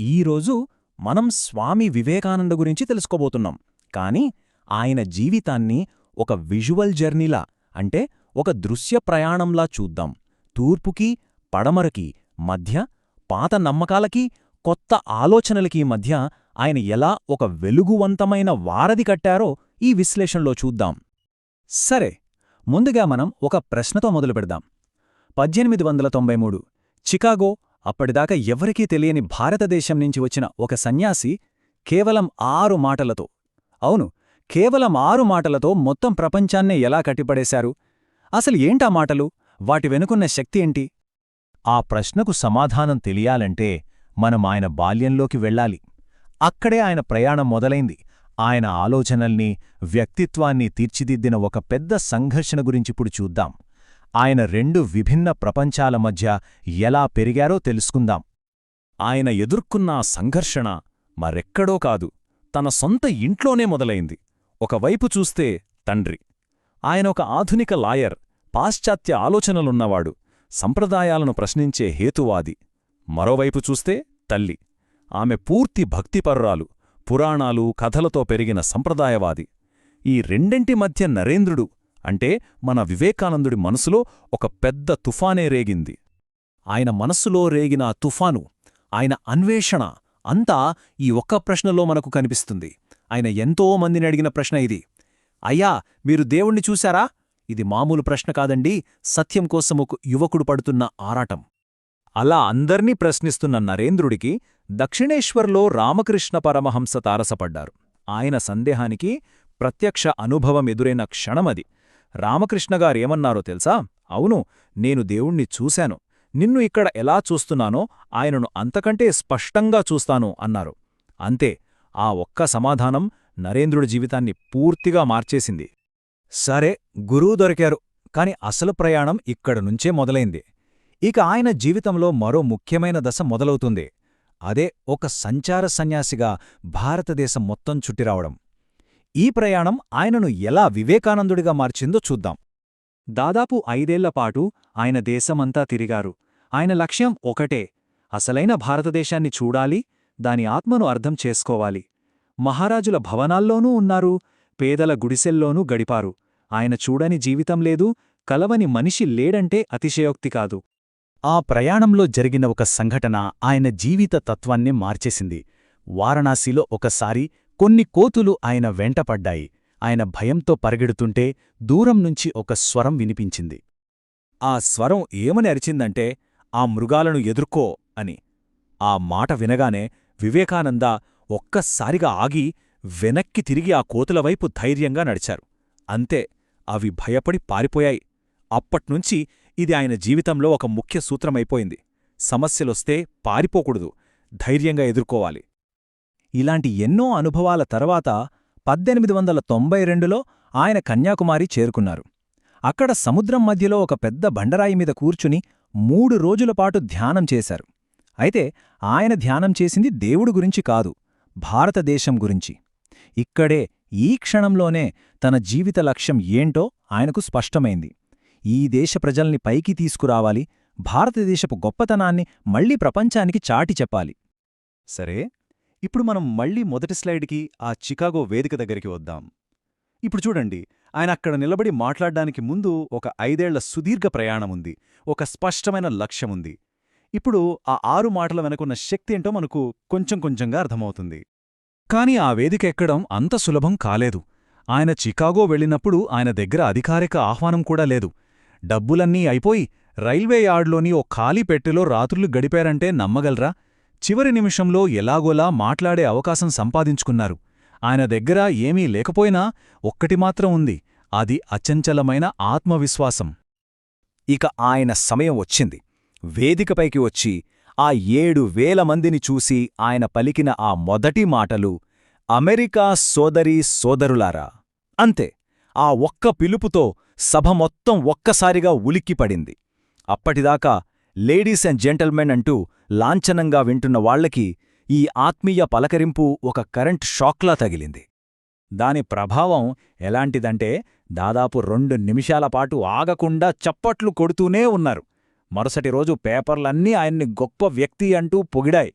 ఈరోజు మనం స్వామి వివేకానంద గురించి తెలుసుకోబోతున్నాం. కాని ఆయన జీవితాన్ని ఒక విజువల్ జర్నీలా, అంటే ఒక దృశ్య ప్రయాణంలా చూద్దాం. తూర్పుకి పడమరకి మధ్య, పాత నమ్మకాలకి కొత్త ఆలోచనలకీ మధ్య ఆయన ఎలా ఒక వెలుగువంతమైన వారధి కట్టారో ఈ విశ్లేషణలో చూద్దాం. సరే, ముందుగా మనం ఒక ప్రశ్నతో మొదలుపెడదాం. 1893 చికాగో, అప్పటిదాకా ఎవరికీ తెలియని భారతదేశం నుంచి వచ్చిన ఒక సన్యాసి కేవలం 6 మాటలతో, అవును, కేవలం 6 మాటలతో మొత్తం ప్రపంచాన్నే ఎలా కట్టిపడేశారు? అసలు ఏంటా మాటలు? వాటి వెనుకున్న శక్తి ఏంటి? ఆ ప్రశ్నకు సమాధానం తెలియాలంటే మనం ఆయన బాల్యంలోకి వెళ్ళాలి. అక్కడే ఆయన ప్రయాణం మొదలైంది. ఆయన ఆలోచనల్ని, వ్యక్తిత్వాన్ని తీర్చిదిద్దిన ఒక పెద్ద సంఘర్షణ గురించిప్పుడు చూద్దాం. ఆయన 2 విభిన్న ప్రపంచాల మధ్య ఎలా పెరిగారో తెలుసుకుందాం. ఆయన ఎదుర్కొన్న సంఘర్షణ మరెక్కడో కాదు, తన సొంత ఇంట్లోనే మొదలైంది. ఒకవైపు చూస్తే తండ్రి, ఆయన ఒక ఆధునిక లాయర్, పాశ్చాత్య ఆలోచనలున్నవాడు, సంప్రదాయాలను ప్రశ్నించే హేతువాది. మరోవైపు చూస్తే తల్లి, ఆమె పూర్తి భక్తిపరురాలు, పురాణాలు, కథలతో పెరిగిన సంప్రదాయవాది. ఈ రెండింటి మధ్య నరేంద్రుడు, అంటే మన వివేకానందుడి మనసులో ఒక పెద్ద తుఫానే రేగింది. ఆయన మనస్సులో రేగిన తుఫాను, ఆయన అన్వేషణ అంతా ఈ ఒక్క ప్రశ్నలో మనకు కనిపిస్తుంది. ఆయన ఎంతో మందిని అడిగిన ప్రశ్న ఇది. అయ్యా, మీరు దేవుణ్ణి చూశారా? ఇది మామూలు ప్రశ్న కాదండి, సత్యం కోసం ఒక యువకుడు పడుతున్న ఆరాటం. అలా అందర్నీ ప్రశ్నిస్తున్న నరేంద్రుడికి దక్షిణేశ్వర్లో రామకృష్ణ పరమహంస తారసపడ్డారు. ఆయన సందేహానికి ప్రత్యక్ష అనుభవం ఎదురైన క్షణమది. రామకృష్ణగారేమన్నారో తెలుసా? అవును, నేను దేవుణ్ణి చూశాను. నిన్ను ఇక్కడ ఎలా చూస్తున్నానో ఆయనను అంతకంటే స్పష్టంగా చూస్తాను అన్నారు. అంతే, ఆ ఒక్క సమాధానం నరేంద్రుడి జీవితాన్ని పూర్తిగా మార్చేసింది. సరే, గురువు దొరికారు, కాని అసలు ప్రయాణం ఇక్కడనుంచే మొదలైంది. ఇక ఆయన జీవితంలో మరో ముఖ్యమైన దశ మొదలవుతుంది. అదే ఒక సంచార సన్యాసిగా భారతదేశం మొత్తం చుట్టిరావడం. ఈ ప్రయాణం ఆయనను ఎలా వివేకానందుడిగా మార్చిందో చూద్దాం. దాదాపు 5 ఏళ్లపాటు ఆయన దేశమంతా తిరిగారు. ఆయన లక్ష్యం ఒకటే, అసలైన భారతదేశాన్ని చూడాలి, దాని ఆత్మను అర్థం చేసుకోవాలి. మహారాజుల భవనాల్లోనూ ఉన్నారు, పేదల గుడిసెల్లోనూ గడిపారు. ఆయన చూడని జీవితం లేదు, కలవని మనిషి లేడంటే అతిశయోక్తి కాదు. ఆ ప్రయాణంలో జరిగిన ఒక సంఘటన ఆయన జీవిత తత్వాన్నే మార్చేసింది. వారణాసిలో ఒకసారి కొన్ని కోతులు ఆయన వెంటపడ్డాయి. ఆయన భయంతో పరిగెడుతుంటే దూరం నుంచి ఒక స్వరం వినిపించింది. ఆ స్వరం ఏమని అరిచిందంటే, ఆ మృగాలను ఎదుర్కో అని. ఆ మాట వినగానే వివేకానంద ఒక్కసారిగా ఆగి వెనక్కి తిరిగి ఆ కోతులవైపు ధైర్యంగా నడిచారు. అంతే, అవి భయపడి పారిపోయాయి. అప్పట్నుంచి ఇది ఆయన జీవితంలో ఒక ముఖ్య సూత్రమైపోయింది. సమస్యలొస్తే పారిపోకూడదు, ధైర్యంగా ఎదుర్కోవాలి. ఇలాంటి ఎన్నో అనుభవాల తర్వాత 1892లో ఆయన కన్యాకుమారి చేరుకున్నారు. అక్కడ సముద్రం మధ్యలో ఒక పెద్ద బండరాయిమీద కూర్చుని 3 రోజులపాటు ధ్యానం చేశారు. అయితే ఆయన ధ్యానం చేసింది దేవుడు గురించి కాదు, భారతదేశం గురించి. ఇక్కడే, ఈ క్షణంలోనే తన జీవిత లక్ష్యం ఏంటో ఆయనకు స్పష్టమైంది. ఈ దేశ ప్రజల్ని పైకి తీసుకురావాలి, భారతదేశపు గొప్పతనాన్ని మళ్లీ ప్రపంచానికి చాటి చెప్పాలి. సరే, ఇప్పుడు మనం మళ్లీ మొదటి స్లైడ్కి, ఆ చికాగో వేదిక దగ్గరికి వద్దాం. ఇప్పుడు చూడండి, ఆయన అక్కడ నిలబడి మాట్లాడ్డానికి ముందు ఒక 5 ఏళ్ల సుదీర్ఘ ప్రయాణముంది, ఒక స్పష్టమైన లక్ష్యముంది. ఇప్పుడు ఆ 6 మాటల వెనుకున్న శక్తి ఏంటో మనకు కొంచెం కొంచెంగా అర్థమవుతుంది. కాని ఆ వేదిక ఎక్కడం అంత సులభం కాలేదు. ఆయన చికాగో వెళ్ళినప్పుడు ఆయన దగ్గర అధికారిక ఆహ్వానం కూడా లేదు. డబ్బులన్నీ అయిపోయి రైల్వే యార్డ్లోని ఓ ఖాళీ పెట్టెలో రాత్రులు గడిపారంటే నమ్మగలరా? చివరి నిమిషంలో ఎలాగోలా మాట్లాడే అవకాశం సంపాదించుకున్నారు. ఆయన దగ్గర ఏమీ లేకపోయినా ఒక్కటి మాత్రం ఉంది, అది అచంచలమైన ఆత్మవిశ్వాసం. ఇక ఆయన సమయం వచ్చింది. వేదికపైకి వచ్చి ఆ 7,000 మందిని చూసి ఆయన పలికిన ఆ మొదటి మాటలు, అమెరికా సోదరీ సోదరులారా. అంతే, ఆ ఒక్క పిలుపుతో సభ మొత్తం ఒక్కసారిగా ఉలిక్కిపడింది. అప్పటిదాకా లేడీస్ అండ్ జెంటల్మెన్ అంటూ లాంఛనంగా వింటున్న వాళ్లకి ఈ ఆత్మీయ పలకరింపు ఒక కరెంట్ షాక్లా తగిలింది. దాని ప్రభావం ఎలాంటిదంటే, దాదాపు 2 నిమిషాలపాటు ఆగకుండా చప్పట్లు కొడుతూనే ఉన్నారు. మరుసటి రోజు పేపర్లన్నీ ఆయన్ని గొప్ప వ్యక్తి అంటూ పొగిడాయి.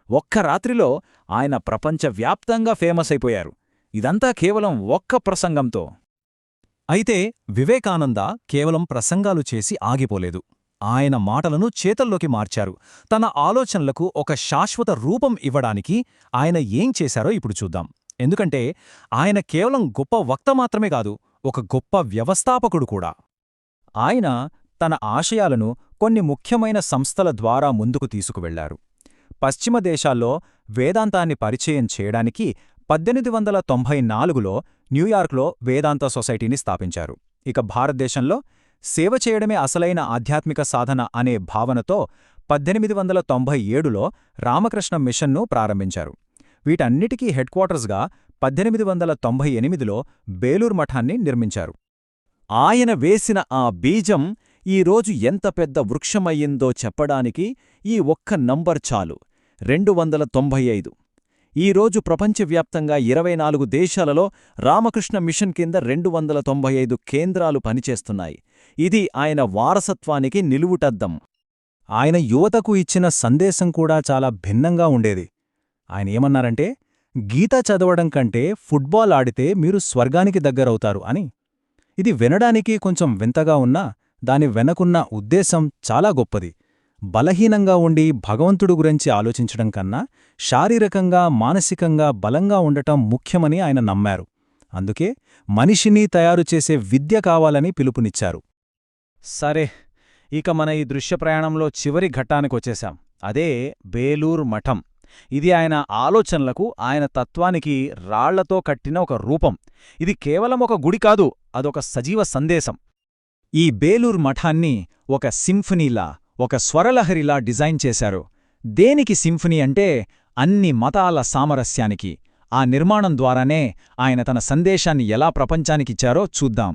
ఒక్క రాత్రిలో ఆయన ప్రపంచవ్యాప్తంగా ఫేమస్ అయిపోయారు. ఇదంతా కేవలం ఒక్క ప్రసంగంతో. అయితే వివేకానంద కేవలం ప్రసంగాలు చేసి ఆగిపోలేదు. ఆయన మాటలను చేతల్లోకి మార్చారు. తన ఆలోచనలకు ఒక శాశ్వత రూపం ఇవ్వడానికి ఆయన ఏం చేశారో ఇప్పుడు చూద్దాం. ఎందుకంటే ఆయన కేవలం గొప్ప వక్త మాత్రమే కాదు, ఒక గొప్ప వ్యవస్థాపకుడు కూడా. ఆయన తన ఆశయాలను కొన్ని ముఖ్యమైన సంస్థల ద్వారా ముందుకు తీసుకువెళ్లారు. పశ్చిమ దేశాల్లో వేదాంతాన్ని పరిచయం చేయడానికి 1894లో న్యూయార్క్లో వేదాంత సొసైటీని స్థాపించారు. ఇక భారతదేశంలో సేవ చేయడమే అసలైన ఆధ్యాత్మిక సాధన అనే భావనతో 1897లో రామకృష్ణ మిషన్ను ప్రారంభించారు. వీటన్నిటికీ హెడ్క్వార్టర్స్గా 1898లో బేలూరు మఠాన్ని నిర్మించారు. ఆయన వేసిన ఆ బీజం ఈరోజు ఎంత పెద్ద వృక్షమయ్యిందో చెప్పడానికి ఈ ఒక్క నంబర్ చాలు, 295. ఈరోజు ప్రపంచవ్యాప్తంగా 24 దేశాలలో రామకృష్ణ మిషన్ కింద 295 కేంద్రాలు పనిచేస్తున్నాయి. ఇది ఆయన వారసత్వానికి నిలువుటద్దం. ఆయన యువతకు ఇచ్చిన సందేశం కూడా చాలా భిన్నంగా ఉండేది. ఆయన ఏమన్నారంటే, గీత చదవడం కంటే ఫుట్బాల్ ఆడితే మీరు స్వర్గానికి దగ్గరవుతారు అని. ఇది వినడానికి కొంచెం వింతగా ఉన్నా దాని వెనకున్న ఉద్దేశం చాలా గొప్పది. బలహీనంగా ఉండి భగవంతుడు గురించి ఆలోచించడం కన్నా శారీరకంగా మానసికంగా బలంగా ఉండటం ముఖ్యమని ఆయన నమ్మారు. అందుకే మనిషిని తయారుచేసే విద్య కావాలని పిలుపునిచ్చారు. సరే, ఇక మన ఈ దృశ్య ప్రయాణంలో చివరి ఘట్టానికొచ్చేశాం. అదే బేలూరు మఠం. ఇది ఆయన ఆలోచనలకు, ఆయన తత్వానికి రాళ్లతో కట్టిన ఒక రూపం. ఇది కేవలం ఒక గుడి కాదు, అదొక సజీవ సందేశం. ఈ బేలూరు మఠాన్ని ఒక సింఫనీలా, ఒక స్వరలహరిలా డిజైన్ చేశారు. దేనికి సింఫనీ అంటే అన్ని మతాల సామరస్యానికి. ఆ నిర్మాణం ద్వారానే ఆయన తన సందేశాన్ని ఎలా ప్రపంచానికిచ్చారో చూద్దాం.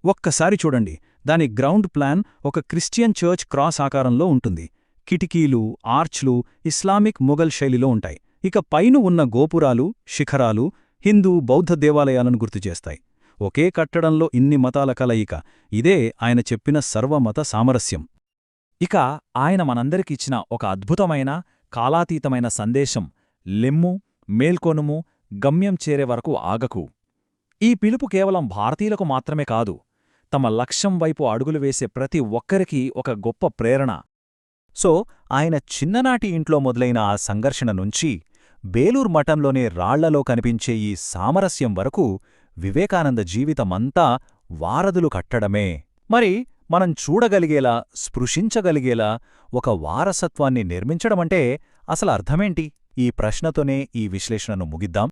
ఒక్కసారి చూడండి, దాని గ్రౌండ్ ప్లాన్ ఒక క్రిస్టియన్ చర్చ్ క్రాస్ ఆకారంలో ఉంటుంది. కిటికీలు, ఆర్చ్లు ఇస్లామిక్ మొఘల్ శైలిలో ఉంటాయి. ఇక పైన ఉన్న గోపురాలు, శిఖరాలు హిందూ, బౌద్ధ దేవాలయాలను గుర్తుచేస్తాయి. ఒకే కట్టడంలో ఇన్ని మతాల కలయిక, ఇదే ఆయన చెప్పిన సర్వమత సామరస్యం. ఇక ఆయన మనందరికిచ్చిన ఒక అద్భుతమైన, కాలాతీతమైన సందేశం: లెమ్ము, మేల్కొనుము, గమ్యం చేరే వరకు ఆగకు. ఈ పిలుపు కేవలం భారతీయులకు మాత్రమే కాదు, తమ లక్ష్యం వైపు అడుగులు వేసే ప్రతి ఒక్కరికీ ఒక గొప్ప ప్రేరణ. సో ఆయన చిన్ననాటి ఇంట్లో మొదలైన ఆ సంఘర్షణ నుంచి బేలూరు మఠంలోనే రాళ్లలో కనిపించే ఈ సామరస్యం వరకు వివేకానంద జీవితమంతా వారధులు కట్టడమే. మరి మనం చూడగలిగేలా, స్పృశించగలిగేలా ఒక వారసత్వాన్ని నిర్మించడమంటే అసలు అర్థమేంటి? ఈ ప్రశ్నతోనే ఈ విశ్లేషణను ముగిద్దాం.